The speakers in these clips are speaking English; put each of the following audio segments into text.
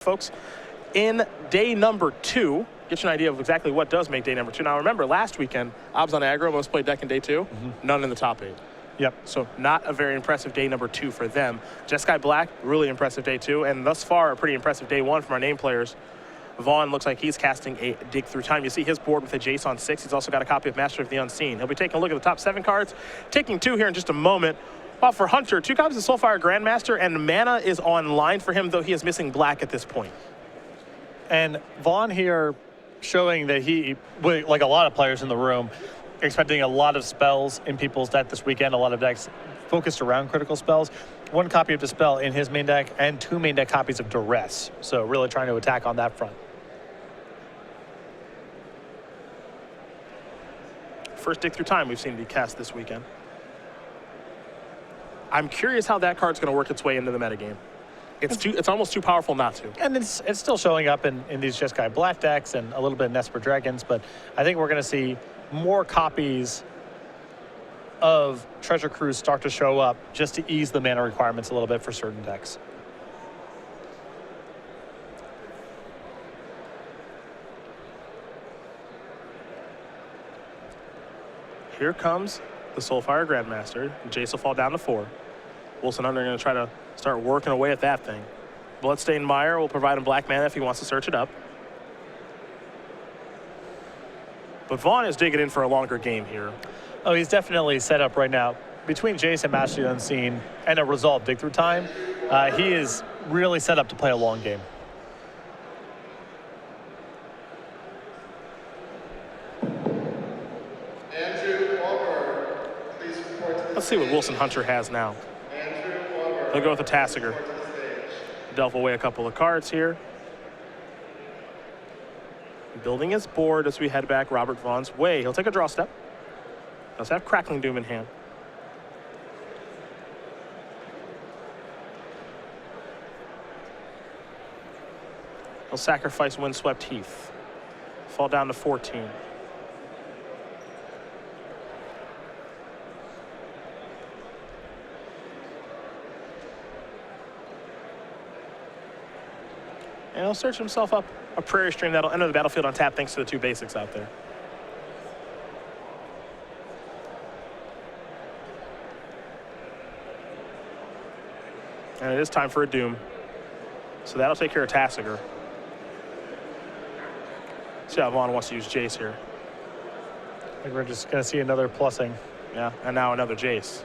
Folks, in day number 2, get you an idea of exactly what does make day number 2. Now remember, last weekend, Obs on Aggro most played deck in day 2, none in the top 8. Yep. So not a very impressive day number 2 for them. Jeskai Black, really impressive day 2, and thus far a pretty impressive day 1 from our name players. Vaughan looks like he's casting a dig through time. You see his board with a Jace on 6. He's also got a copy of Master of the Unseen. He'll be taking a look at the top 7 cards, taking 2 here in just a moment. While for Hunter, 2 copies of Soulfire Grandmaster, and mana is online for him, though he is missing black at this point. And Vaughan here showing that he, like a lot of players in the room, expecting a lot of spells in people's deck this weekend, a lot of decks focused around critical spells. 1 copy of Dispel in his main deck and 2 main deck copies of Duress. So really trying to attack on that front. First dig through time we've seen be cast this weekend. I'm curious how that card's going to work its way into the metagame. It's almost too powerful not to. And it's still showing up in these Jeskai Black decks and a little bit of Nesper Dragons, but I think we're going to see more copies of Treasure Cruise start to show up just to ease the mana requirements a little bit for certain decks. Here comes the Soulfire Grandmaster. Jace will fall down to 4. Wilson Hunter going to try to start working away at that thing. Bloodstained Mire will provide him black mana if he wants to search it up. But Vaughan is digging in for a longer game here. Oh, he's definitely set up right now. Between Jace and Master of the Unseen and a resolved dig through time, he is really set up to play a long game. Let's see what Wilson Hunter has now. He'll go with a Tasigur. Delve away a couple of cards here. Building his board as we head back Robert Vaughan's way. He'll take a draw step. Does have Crackling Doom in hand. He'll sacrifice Windswept Heath. Fall down to 14. And he'll search himself up a Prairie Stream that'll enter the battlefield on tap thanks to the 2 basics out there. And it is time for a Doom. So that'll take care of Tasigur. See how Vaughan wants to use Jace here. I think we're just going to see another plussing. Yeah, and now another Jace.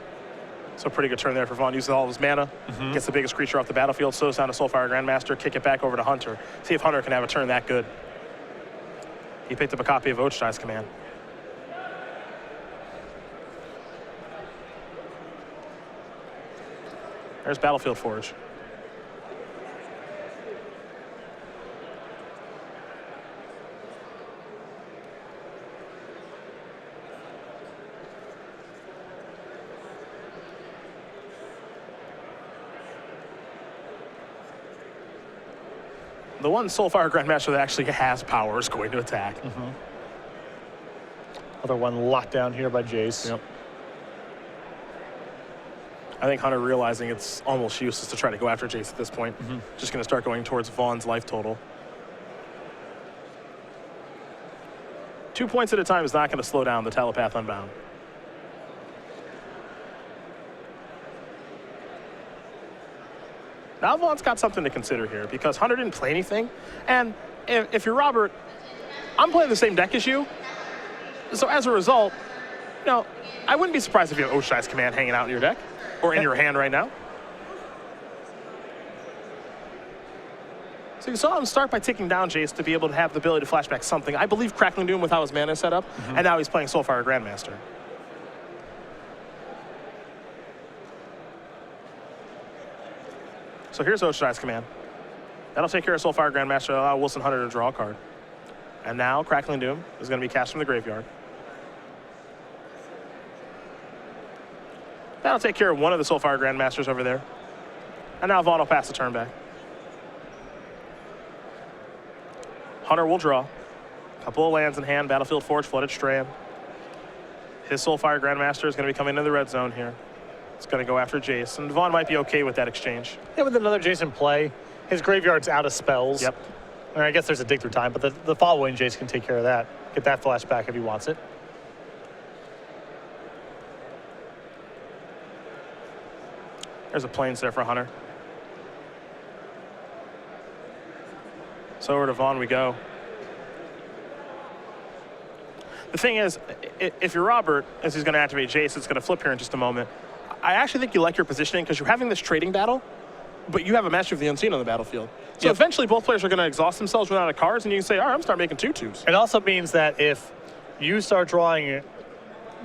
So pretty good turn there for Vaughan. Uses all of his mana, gets the biggest creature off the battlefield, slows down to Soulfire Grandmaster, kick it back over to Hunter. See if Hunter can have a turn that good. He picked up a copy of Ochai's Command. There's Battlefield Forge. The one Soulfire Grandmaster that actually has power is going to attack. Other one locked down here by Jace. Yep. I think Hunter realizing it's almost useless to try to go after Jace at this point. Just going to start going towards Vaughan's life total. 2 points at a time is not going to slow down the Telepath Unbound. Now Vaughan's got something to consider here because Hunter didn't play anything. And if you're Robert, I'm playing the same deck as you. So as a result, you know, I wouldn't be surprised if you have Ochai's Command hanging out in your deck or in your hand right now. So you saw him start by taking down Jace to be able to have the ability to flashback something. I believe Crackling Doom with how his mana is set up, and now he's playing Soulfire Grandmaster. So here's Ochai's Command. That'll take care of Soulfire Grandmaster, allow Wilson Hunter to draw a card. And now Crackling Doom is going to be cast from the graveyard. That'll take care of one of the Soulfire Grandmasters over there. And now Vaughan will pass the turn back. Hunter will draw. A couple of lands in hand, Battlefield Forge, Flooded Strand. His Soulfire Grandmaster is going to be coming into the red zone here. It's going to go after Jace, and Vaughan might be okay with that exchange. Yeah, with another Jace in play, his graveyard's out of spells. Yep. And I guess there's a dig through time, but the following Jace can take care of that. Get that flashback if he wants it. There's a Plains there for Hunter. So over to Vaughan we go. The thing is, if you're Robert, as he's going to activate Jace, it's going to flip here in just a moment. I actually think you like your positioning because you're having this trading battle, but you have a Master of the Unseen on the battlefield. So eventually both players are going to exhaust themselves, run out of cards, and you can say, all right, I'm start making 2/2s. It also means that if you start drawing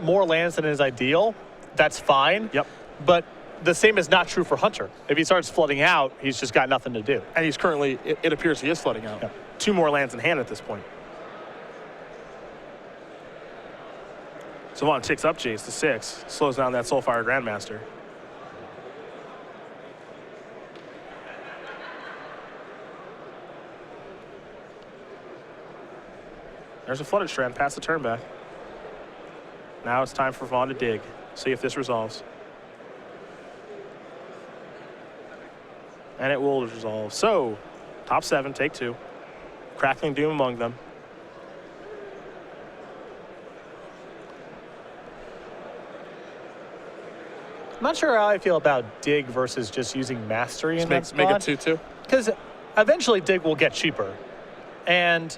more lands than is ideal, that's fine. Yep. But the same is not true for Hunter. If he starts flooding out, he's just got nothing to do. And he's currently, it appears he is flooding out. Yep. 2 more lands in hand at this point. So Vaughan ticks up Jace to 6, slows down that Soulfire Grandmaster. There's a Flooded Strand past the turn back. Now it's time for Vaughan to dig, see if this resolves. And it will resolve. So, top 7, take 2. Crackling Doom among them. I'm not sure how I feel about Dig versus just using Mastery in that spot. Make it 2/2. Because eventually Dig will get cheaper. And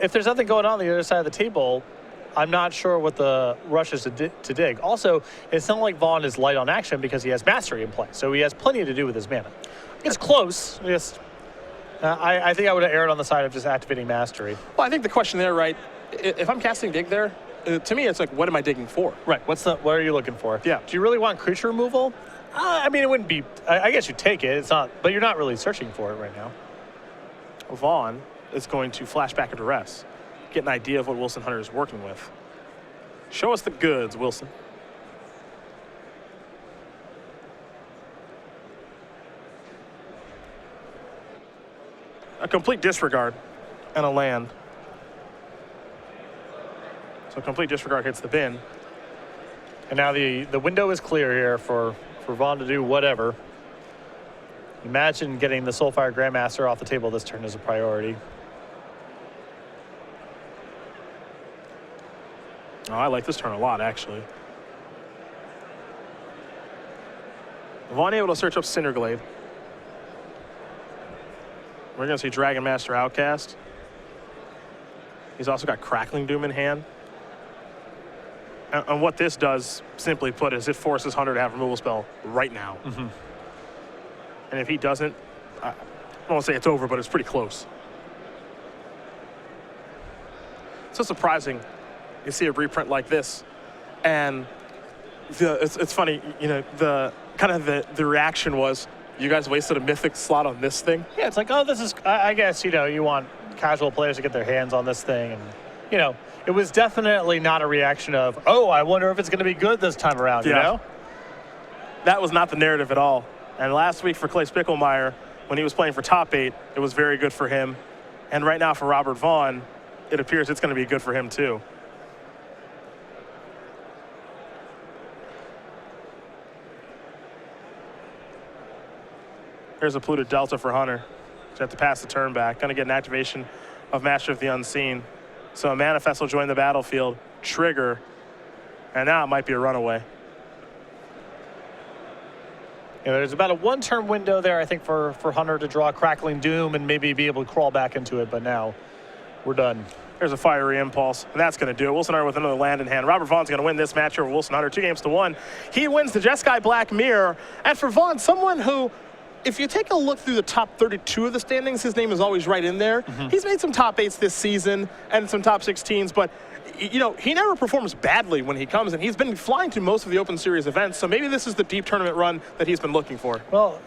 if there's nothing going on the other side of the table, I'm not sure what the rush is to dig. Also, it's not like Vaughan is light on action because he has Mastery in play. So he has plenty to do with his mana. It's close. Just, I think I would have erred on the side of just activating Mastery. Well, I think the question there, right, if I'm casting Dig there, to me, it's like, what am I digging for? Right. What are you looking for? Yeah. Do you really want creature removal? I mean, it wouldn't be. I guess you take it. It's not, but you're not really searching for it right now. Vaughan is going to flash back into rest, get an idea of what Wilson Hunter is working with. Show us the goods, Wilson. A complete disregard and a land. So complete disregard hits the bin. And now the window is clear here for Vaughan to do whatever. Imagine getting the Soulfire Grandmaster off the table this turn as a priority. Oh, I like this turn a lot, actually. Vaughan able to search up Cinderglade. We're going to see Dragon Master Outcast. He's also got Crackling Doom in hand. And what this does, simply put, is it forces Hunter to have a removal spell right now. Mm-hmm. And if he doesn't, I won't say it's over, but it's pretty close. So surprising, you see a reprint like this, and it's funny, you know, the reaction was, you guys wasted a mythic slot on this thing? Yeah, it's like, oh, this is, I guess, you know, you want casual players to get their hands on this thing, and, you know, it was definitely not a reaction of, oh, I wonder if it's going to be good this time around, you know? That was not the narrative at all. And last week for Clay Spickelmeyer, when he was playing for top 8, it was very good for him. And right now for Robert Vaughan, it appears it's going to be good for him too. Here's a polluted Delta for Hunter. Just have to pass the turn back. Going to get an activation of Master of the Unseen. So a Manifest will join the battlefield, trigger, and now it might be a runaway. You know, there's about a 1-turn window there, I think, for Hunter to draw Crackling Doom and maybe be able to crawl back into it, but now we're done. There's a Fiery Impulse, and that's going to do it. Wilson Hunter with another land in hand. Robert Vaughan's going to win this match over Wilson Hunter 2-1. He wins the Jeskai Black Mirror. And for Vaughan, someone who, if you take a look through the top 32 of the standings, his name is always right in there. Mm-hmm. He's made some top 8s this season and some top 16s, but you know, he never performs badly when he comes, and he's been flying to most of the Open Series events, so maybe this is the deep tournament run that he's been looking for. Well,